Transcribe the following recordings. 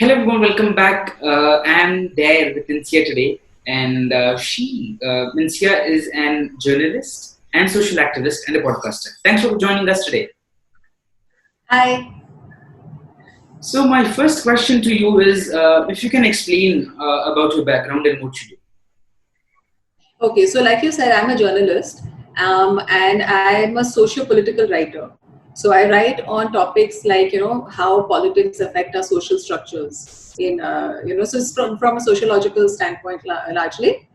Hello everyone, welcome back. I'm there with Insia today, and Insia, is an journalist and social activist and a podcaster. Thanks for joining us today. Hi. So my first question to you is, if you can explain about your background and what you do. Okay, so like you said, I'm a journalist and I'm a socio-political writer. So I write on topics like, how politics affect our social structures so it's from a sociological standpoint largely.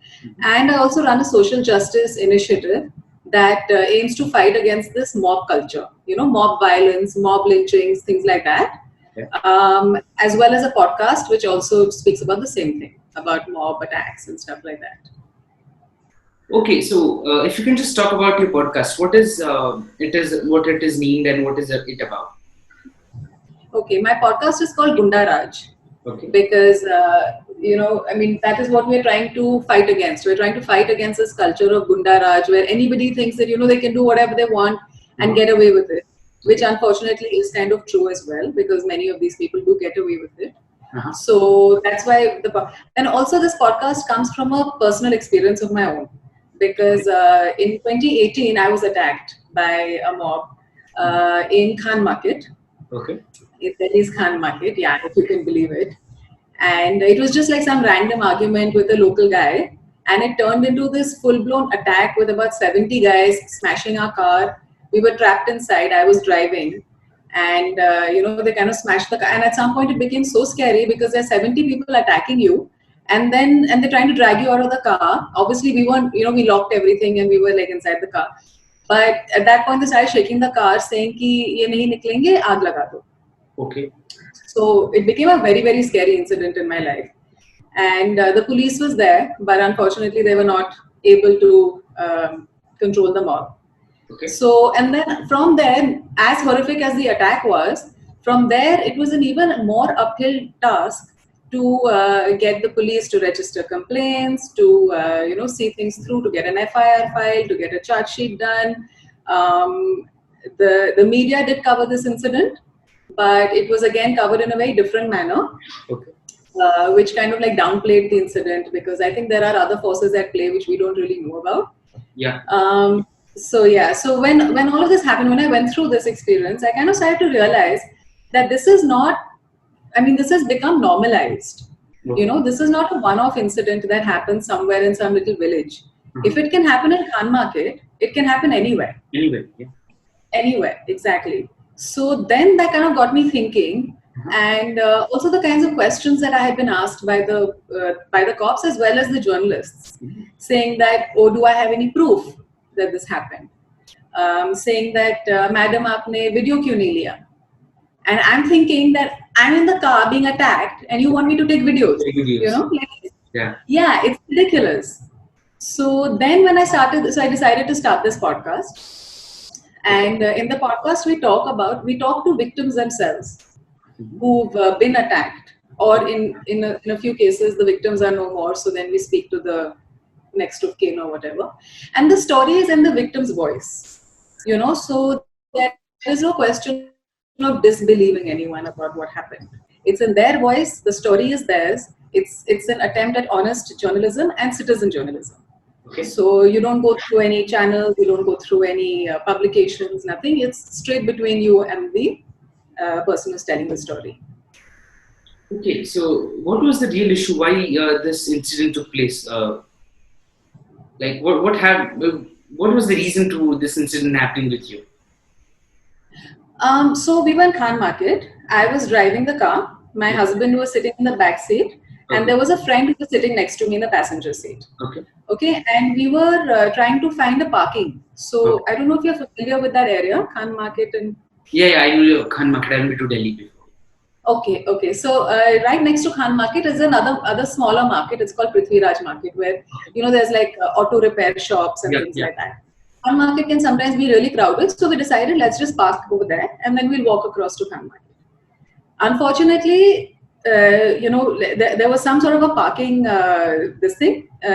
And I also run a social justice initiative that aims to fight against this mob culture, mob violence, mob lynchings, things like that. Yeah. As well as a podcast, which also speaks about the same thing, about mob attacks and stuff like that. Okay, so if you can just talk about your podcast, what is what it is named, and what is it about? Okay, my podcast is called Gunda Raj Okay. because, that is what we're trying to fight against. We're trying to fight against this culture of Gunda Raj where anybody thinks that, they can do whatever they want and get away with it, which unfortunately is kind of true as well because many of these people do get away with it. So that's why and also this podcast comes from a personal experience of my own because in 2018 I was attacked by a mob in Khan Market. Okay. Delhi's Khan Market, yeah, if you can believe it. And it was just like some random argument with a local guy. And it turned into this full blown attack with about 70 guys smashing our car. We were trapped inside. I was driving. And, they kind of smashed the car. And at some point, it became so scary because there's 70 people attacking you. And they're trying to drag you out of the car. Obviously, we weren't, we locked everything and we were like inside the car. But at that point, they started shaking the car, saying, ki, ye nahi niklenge, aag laga do. Okay. So it became a very, very scary incident in my life. And the police was there, but unfortunately, they were not able to control the mob. Okay. So, and then from there, as horrific as the attack was, from there, it was an even more uphill task to get the police to register complaints, to see things through, to get an FIR filed, to get a charge sheet done. The media did cover this incident, but it was again covered in a very different manner. Okay. Which kind of like downplayed the incident because I think there are other forces at play which we don't really know about. Yeah. So when all of this happened, when I went through this experience, I kind of started to realize that this is not, this has become normalized. Okay. This is not a one-off incident that happens somewhere in some little village. If it can happen in Khan Market, it can happen anywhere. Anywhere, yeah. Anywhere, exactly. So then that kind of got me thinking, and also the kinds of questions that I had been asked by the cops as well as the journalists, saying that, oh, do I have any proof that this happened? Saying that, madam, aapne video kyun nahi liya? And I'm thinking that I'm in the car being attacked, and you want me to take videos? Yeah, it's ridiculous. So then when I decided to start this podcast. And in the podcast, we talk to victims themselves who've been attacked, or in a few cases, the victims are no more. So then we speak to the next of kin or whatever. And the story is in the victim's voice, so there is no question of disbelieving anyone about what happened. It's in their voice, the story is theirs. It's an attempt at honest journalism and citizen journalism. Okay. So you don't go through any channels, you don't go through any publications, nothing. It's straight between you and the person who's telling the story. Okay, so what was the real issue? Why this incident took place? What was the reason to this incident happening with you? So we were in Khan Market. I was driving the car. My husband was sitting in the back seat. And there was a friend who was sitting next to me in the passenger seat. Okay. And we were trying to find a parking. So I don't know if you're familiar with that area, Khan Market. Yeah, I know Khan Market. I've been to Delhi before. Okay. So right next to Khan Market is another smaller market. It's called Prithviraj Market, where there's like auto repair shops and things like that. Khan Market can sometimes be really crowded, so we decided let's just park over there and then we'll walk across to Khan Market. Unfortunately, there was some sort of a parking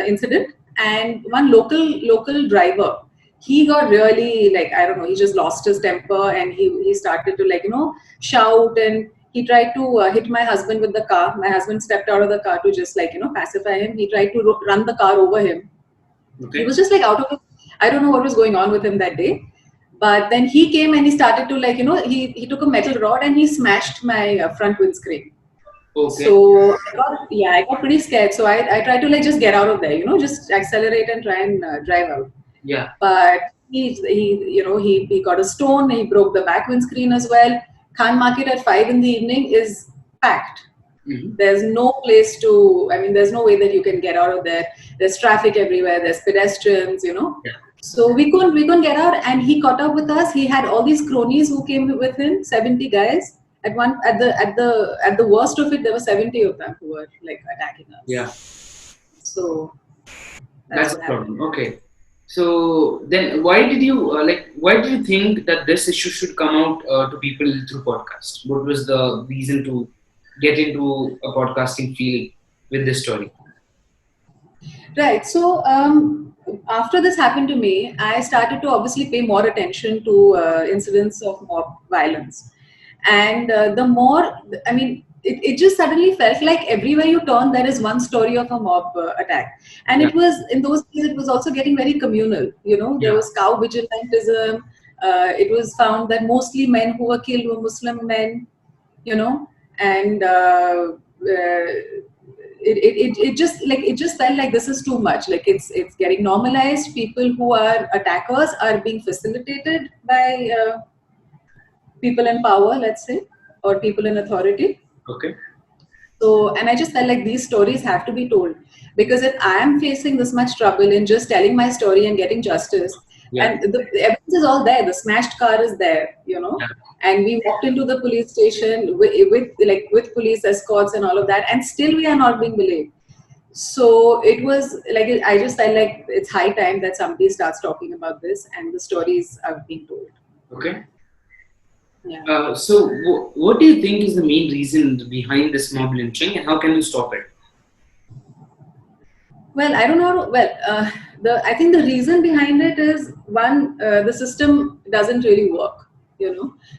incident, and one local driver, he got really, like, I don't know, he just lost his temper and he started to, like, shout, and He tried to hit my husband with the car. My husband stepped out of the car to just pacify him. He tried to run the car over him. He was just like out of it. I don't know what was going on with him that day. But then he came and he started to he took a metal rod and he smashed my front windscreen. Okay. So I got pretty scared. So I tried to just get out of there, just accelerate and try and drive out. Yeah. But he got a stone. He broke the back windscreen as well. Khan Market at 5 in the evening is packed. Mm-hmm. There's no place there's no way that you can get out of there. There's traffic everywhere. There's pedestrians, Yeah. So we couldn't get out, and he caught up with us. He had all these cronies who came with him, 70 guys. At the worst of it, there were 70 of them who were attacking us. Yeah. So that's the problem. Okay. So then, why did you think that this issue should come out to people through podcast? What was the reason to get into a podcasting field with this story? Right. So after this happened to me, I started to obviously pay more attention to incidents of mob violence, and the more, it just suddenly felt like everywhere you turn there is one story of a mob attack. And it was, in those days, it was also getting very communal. There was cow vigilantism. It was found that mostly men who were killed were Muslim men, and it just felt like this is too much. It's getting normalized. People who are attackers are being facilitated by people in power, let's say, or people in authority. Okay. So, and I just felt like these stories have to be told, because if I am facing this much trouble in just telling my story and getting justice, and the evidence is all there, the smashed car is there, and we walked into the police station with police escorts and all of that, and still we are not being believed. So it was I just felt like it's high time that somebody starts talking about this and the stories are being told. Okay. Yeah. So what do you think is the main reason behind this mob lynching, and how can you stop it? Well, I don't know. Well, I think the reason behind it is, one, the system doesn't really work,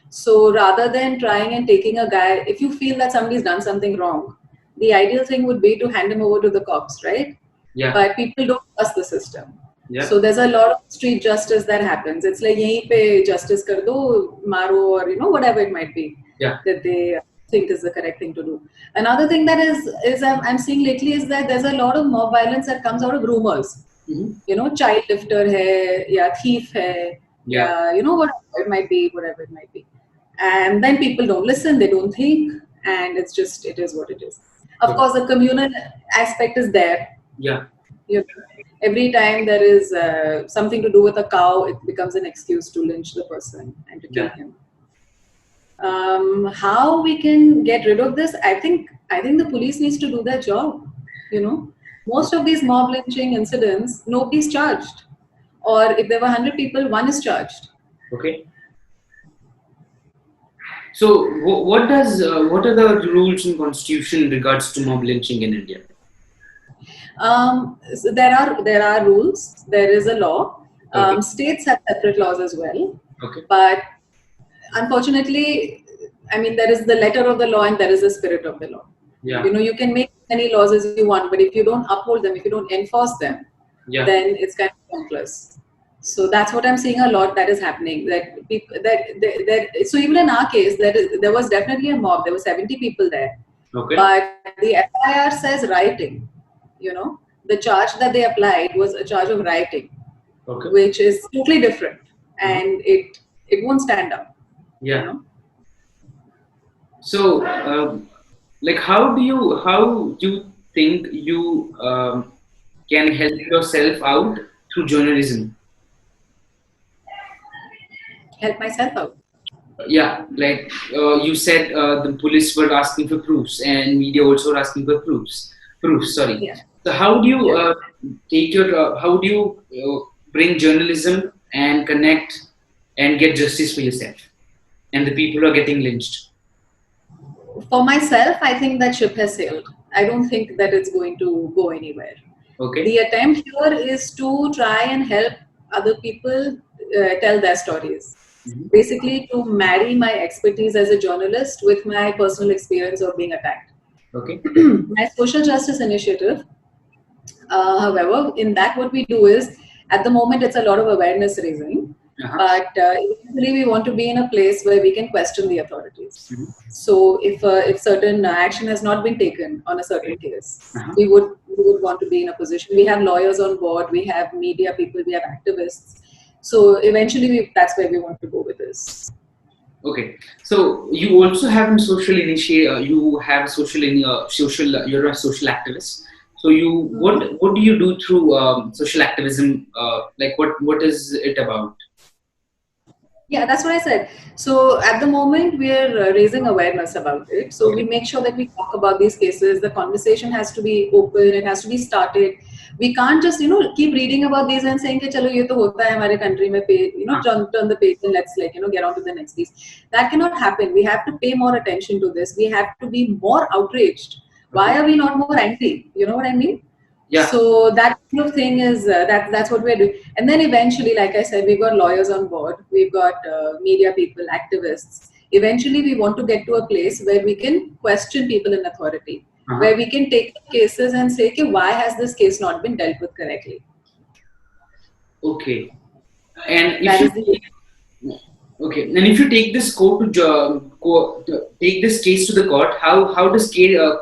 So rather than trying and taking a guy, if you feel that somebody's done something wrong, the ideal thing would be to hand him over to the cops, right? Yeah. But people don't trust the system. Yeah. So there's a lot of street justice that happens. It's like, yahi pe justice kar do, maro, or whatever it might be. Yeah. That they think is the correct thing to do. Another thing that is I'm seeing lately is that there's a lot of mob violence that comes out of rumors. Mm-hmm. Child lifter hai, ya thief hai, Yeah. whatever it might be. And then people don't listen, they don't think, and it is what it is. Of course, the communal aspect is there. Yeah. Every time there is something to do with a cow, it becomes an excuse to lynch the person and to kill him. How we can get rid of this? I think the police needs to do their job. Most of these mob lynching incidents, nobody's charged, or if there were 100 people, one is charged. Okay. So what are the rules and constitution in regards to mob lynching in India? So there are rules. There is a law. Okay. States have separate laws as well. Okay. But unfortunately, there is the letter of the law and there is the spirit of the law. Yeah. You can make any laws as you want, but if you don't uphold them, if you don't enforce them, then it's kind of pointless. So that's what I'm seeing a lot that is happening. That people, so even in our case, there was definitely a mob. There were 70 people there. Okay. But the FIR says rioting. The charge that they applied was a charge of rioting, okay, which is totally different, and it won't stand up. Yeah. So, how do you think you can help yourself out through journalism? Help myself out. Yeah, you said the police were asking for proofs, and media also were asking for proofs. Sorry. Yeah. So how do you how do you bring journalism and connect and get justice for yourself and the people who are getting lynched? For myself, I think that ship has sailed. I don't think that it's going to go anywhere. Okay. The attempt here is to try and help other people tell their stories. Mhm. basically to marry my expertise as a journalist with my personal experience of being attacked. Okay. My social justice initiative, however, in that what we do is, at the moment, it's a lot of awareness raising, Uh-huh. but eventually we want to be in a place where we can question the authorities. Mhm. So if certain action has not been taken on a certain Okay. case, Uh-huh. we would want to be in a position. We have lawyers on board, we have media people, we have activists. So eventually, that's where we want to go with this. Okay. So you also have a social initiate. You have social in your social. You're a social activist. So what do you do through social activism? Like what is it about? Yeah, that's what I said. So at the moment, we're raising awareness about it. So we Okay. make sure that we talk about these cases. The conversation has to be open. It has to be started. We can't just keep reading about these and saying कि चलो ये तो होता है हमारे country में पे Uh, turn the page and let's get on to the next piece. That cannot happen. We have to pay more attention to this. We have to be more outraged. Why okay. are we not more angry? You know what I mean? Yeah. So that kind of thing is that's what we're doing. And then eventually, like I said, we've got lawyers on board, we've got media people, activists. Eventually we want to get to a place where we can question people in authority, Uh-huh. where we can take cases and say, okay, why has this case not been dealt with correctly? Okay. And if That you is the okay, and if you take this take this case to the court, how does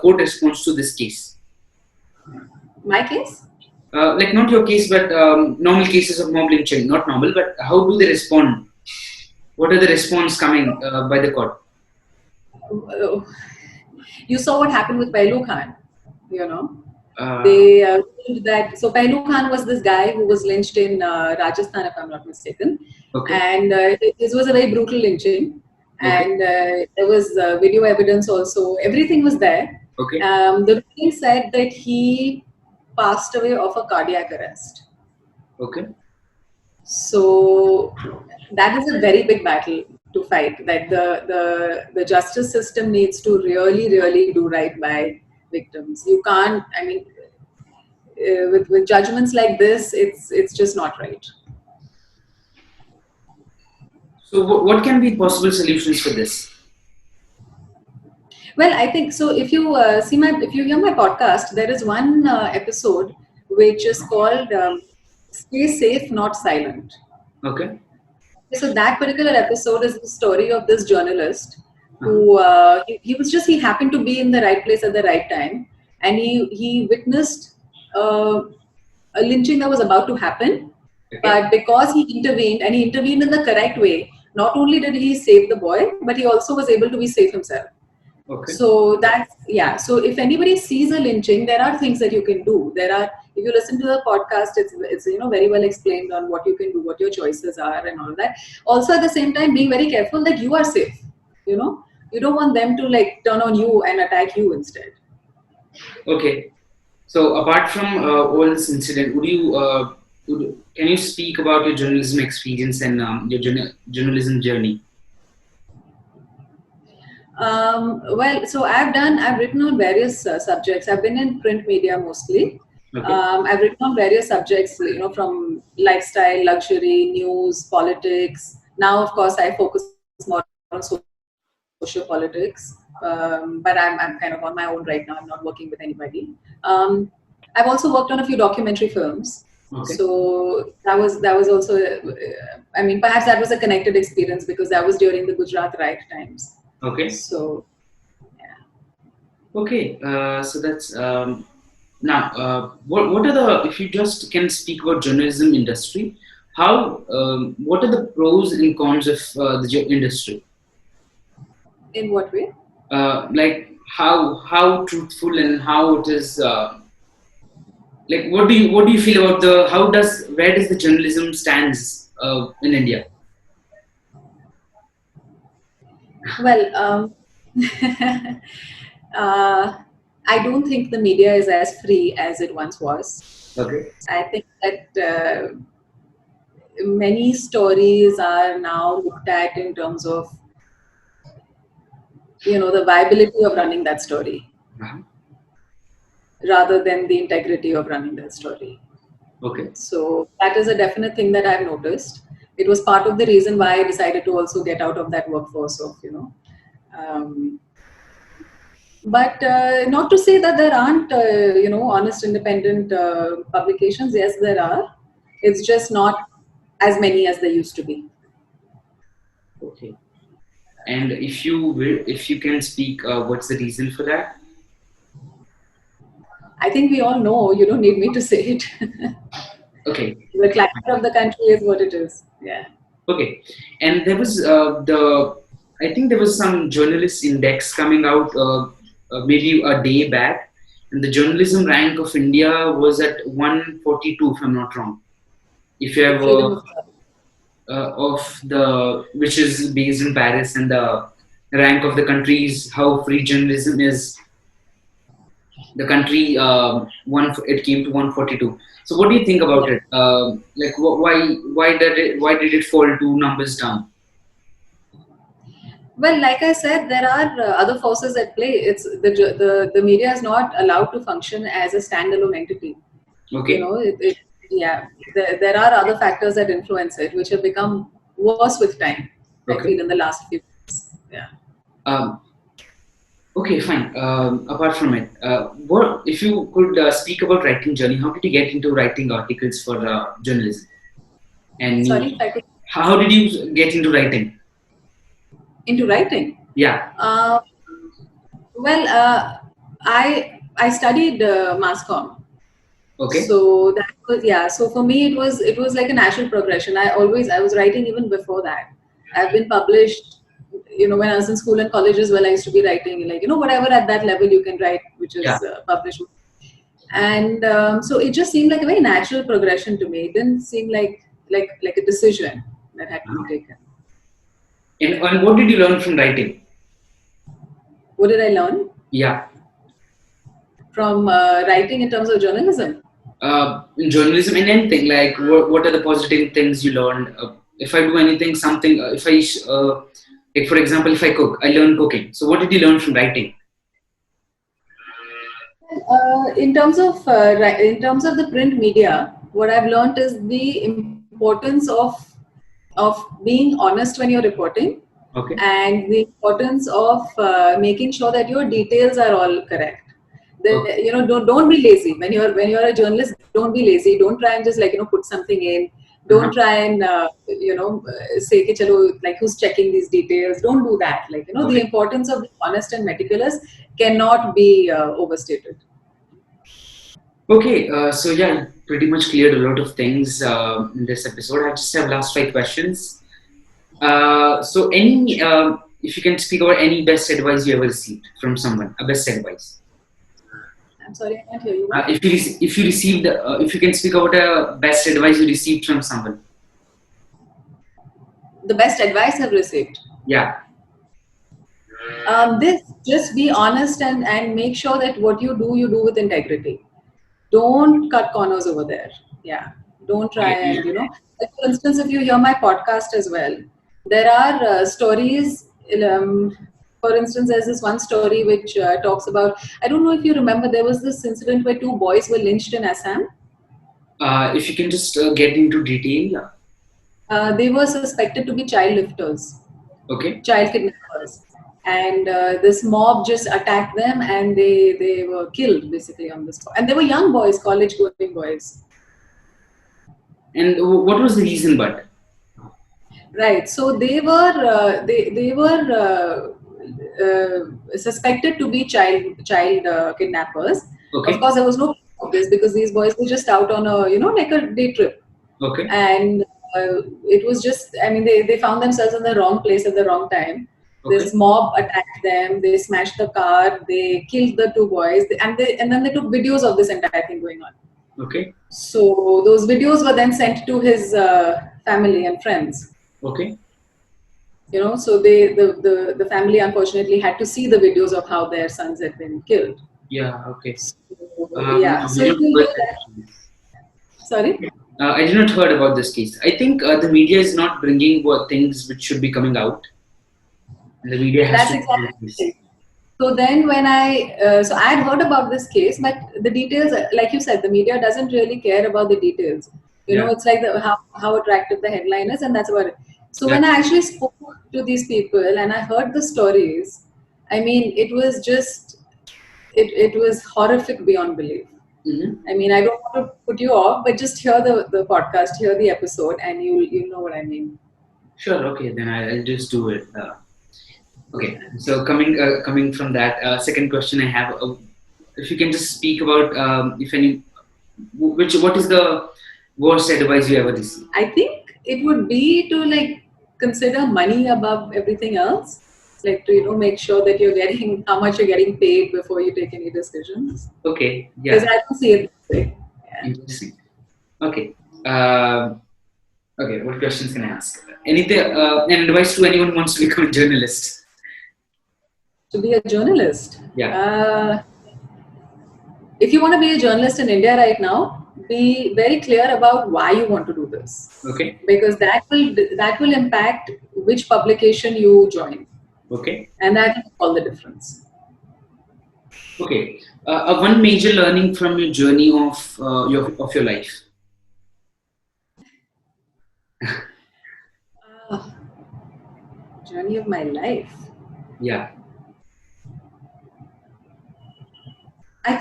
court responds to this case? my case. Like not your case, but normal cases of mob lynching. Not normal, but how do they respond? What are the response coming by the court? Uh, you saw what happened with Pailu Khan, you know. Uh, They ruled that. So Pailu Khan was this guy who was lynched in Rajasthan, if I'm not mistaken, okay, and this was a very brutal lynching, okay, and there was video evidence also. Everything was there. okay, The ruling said that he passed away of a cardiac arrest. okay. So that is a very big battle to fight. That the justice system needs to really do right by victims. You can't. I mean, with judgments like this, it's just not right. So what can be possible solutions for this? Well, I think so. If you hear my podcast, there is one episode which is called "Stay Safe, Not Silent." Okay. So that particular episode is the story of this journalist Uh-huh. who he happened to be in the right place at the right time, and he witnessed uh, a lynching that was about to happen, Okay. but because he intervened and he intervened in the correct way, not only did he save the boy, but he also was able to be safe himself. Okay. So that's yeah. So if anybody sees a lynching, there are things that you can do. There are, if you listen to the podcast, it's very well explained on what you can do, what your choices are, and all that. Also, at the same time, being very careful that you are safe. You don't want them to like turn on you and attack you instead. Okay. So apart from all this incident, can you speak about your journalism experience and your journalism journey? Well, so I've written on various subjects. I've been in print media mostly. Okay. I've written on various subjects, from lifestyle, luxury, news, politics. Now, of course, I focus more on social politics. But I'm kind of on my own right now. I'm not working with anybody. I've also worked on a few documentary films. Okay. So that was also, I mean, perhaps that was a connected experience because that was during the Gujarat riot times. Okay. So Okay. So that's now. What are the if you just can speak about journalism industry? How what are the pros and cons of the industry? in what way? Like how truthful and how it is. Like what do you feel about the how does where does the journalism stands in India? Well, I don't think the media is as free as it once was. Okay. I think that many stories are now looked at in terms of the viability of running that story Uh-huh. rather than the integrity of running that story. Okay. So that is a definite thing that I've noticed. it was part of the reason why I decided to also get out of that workforce of, um, but not to say that there aren't, honest, independent publications. Yes, there are. It's just not as many as there used to be. Okay. And if you can speak, what's the reason for that? I think we all know. You don't need me to say it. Okay. The climate of the country is what it is. Yeah. Okay. And there was I think there was some journalist index coming out maybe a day back, and the journalism rank of India was at 142, if I'm not wrong. If you have Freedom of thought. of the which is based in Paris, and the rank of the countries, how free journalism is, the country it came to 142. So what do you think about Yeah. it? Like why did it fall 2 numbers down? Well, like I said, there are other forces at play. It's the media is not allowed to function as a standalone entity. Okay. Yeah, there are other factors that influence it, which have become worse with time. I Okay. feel in the last few years. Yeah. Um, okay, fine. Apart from it, what if you could speak about writing journey? How did you get into writing articles for journalism and Sorry, news? if I could How did you get into writing? into writing. Yeah. Uh, well, I studied mass comm. Okay. So that was, yeah. So for me, it was like a natural progression. I was writing even before that. I've been published. When I was in school and college as well, I used to be writing like whatever at that level you can write, which Yeah. is published. And so it just seemed like a very natural progression to me. It didn't seem like a decision that had to be taken. And what did you learn from writing? What did I learn Yeah. from writing in terms of journalism? In journalism and anything, like what are the positive things you learned? If I do anything, something, if I, like for example, if I cook, I learn cooking. So what did you learn from writing? In terms of the print media, what I've learned is the importance of being honest when you're reporting, Okay. and the importance of making sure that your details are all correct. Okay. Don't be lazy when you're a journalist. Don't be lazy. Don't try and just put something in. Uh-huh. Don't try and say कि चलो, like who's checking these details. Don't do that. The Okay. importance of being honest and meticulous cannot be overstated. Okay. So yeah, pretty much cleared a lot of things in this episode. I just have last 5 questions. So if you can speak about any best advice you ever received from someone, a best advice. I'm sorry, I can't hear you. If you received, if you can speak about a best advice you received from someone. The best advice I've received. Yeah. This just be honest and make sure that what you do with integrity. Don't cut corners over there. Yeah. Don't try and like for instance, if you hear my podcast as well, there are stories. For instance, there's this one story which talks about. I don't know if you remember. There was this incident where 2 boys were lynched in Assam. If you can just get into detail. They were suspected to be child lifters. Okay. Child kidnappers, and this mob just attacked them, and they were killed basically on the spot. And they were young boys, college going boys. And what was the reason? But Right. So they were suspected to be child kidnappers. okay. Of course, there was no proof of this because these boys were just out on a like a day trip, Okay. and it was just, I mean, they found themselves in the wrong place at the wrong time. Okay. This mob attacked them. They smashed the car. They killed the 2 boys, and then they took videos of this entire thing going on. Okay. So those videos were then sent to his family and friends. Okay. So the family unfortunately had to see the videos of how their sons had been killed. Yeah. Okay. So, I yeah. So did if you not do that, sorry. I did not heard about this case. I think the media is not bringing what things which should be coming out, and the media has That's to do exactly this. it. So then when so I had heard about this case, but the details, like you said, the media doesn't really care about the details. It's like how attractive the headline is, and that's about it. So when I actually spoke to these people and I heard the stories, I mean, it was just, it was horrific beyond belief. I mean, I don't want to put you off, but just hear the podcast, hear the episode, and you'll know what I mean. Sure. Okay, then I'll just do it. Okay. So coming from that, second question I have, if you can just speak about what is the worst advice you ever received? I think it would be to like consider money above everything else. Like to make sure that you're getting how much you're getting paid before you take any decisions. Okay. Yeah. Because I don't see it this way. Yeah. Interesting. Okay. Okay. What questions can I ask? Anything? An advice to anyone who wants to become a journalist? To be a journalist. Yeah. If you want to be a journalist in India right now, be very clear about why you want to do this. Okay. Because that will impact which publication you join. Okay. And that will make all the difference. Okay. One major learning from your journey of your life. Journey of my life. Yeah. I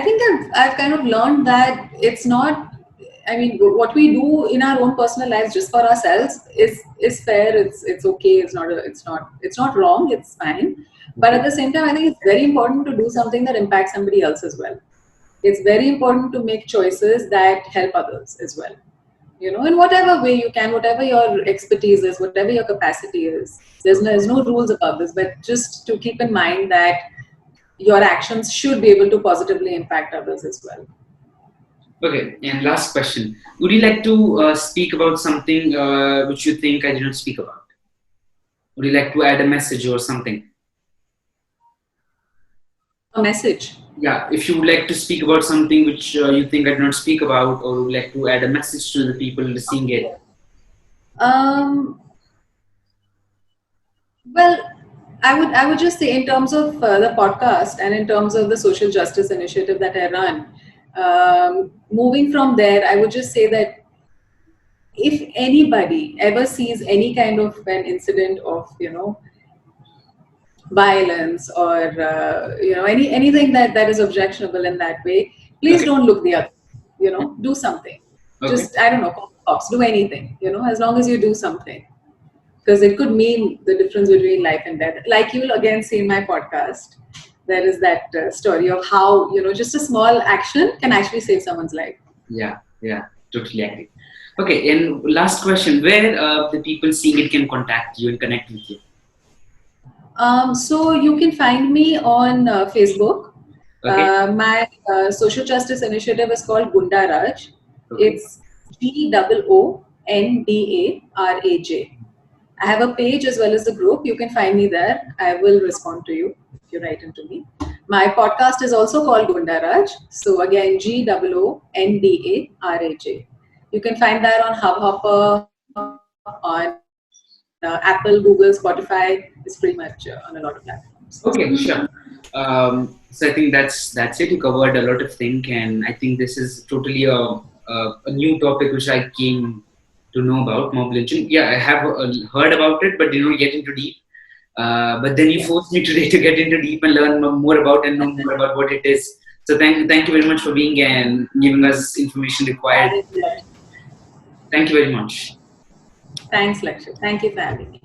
think I've kind of learned that it's not. I mean, what we do in our own personal lives just for ourselves is fair. It's okay. It's not wrong. It's fine. But at the same time, I think it's very important to do something that impacts somebody else as well. It's very important to make choices that help others as well. In whatever way you can, whatever your expertise is, whatever your capacity is. There's no rules about this, but just to keep in mind that your actions should be able to positively impact others as well. Okay, and last question. Would you like to speak about something which you think I did not speak about? Would you like to add a message or something? A message? Yeah, if you would like to speak about something which you think I did not speak about, or would like to add a message to the people seeing it. Well, I would just say in terms of the podcast and in terms of the social justice initiative that I run, moving from there, I would just say that if anybody ever sees any kind of an incident of violence or anything that is objectionable in that way, please don't look the other. Do something. Okay. Just I don't know, call cops, do anything. As long as you do something. Because it could mean the difference between life and death. Like you will again see in my podcast, there is that story of how, just a small action can actually save someone's life. Yeah, totally agree. Okay, and last question, where the people seeing it can contact you and connect with you? So you can find me on Facebook. Okay. My social justice initiative is called Gunda Raj. Okay. It's GOONDARAJ. I have a page as well as the group. You can find me there. I will respond to you if you write into me. My podcast is also called Gunda Raj. So again, GOONDARAJ. You can find that on Hubhopper, on Apple, Google, Spotify. It's pretty much on a lot of platforms. Okay, sure. So I think that's it. You covered a lot of things, and I think this is totally a new topic which I came to know about, mob lynching. Yeah, I have heard about it, but didn't get into deep. But then you forced me today to get into deep and learn more about and know more about what it is. So thank you very much for being here and giving us information required. Thank you very much. Thanks, Lakshya. Thank you for having me.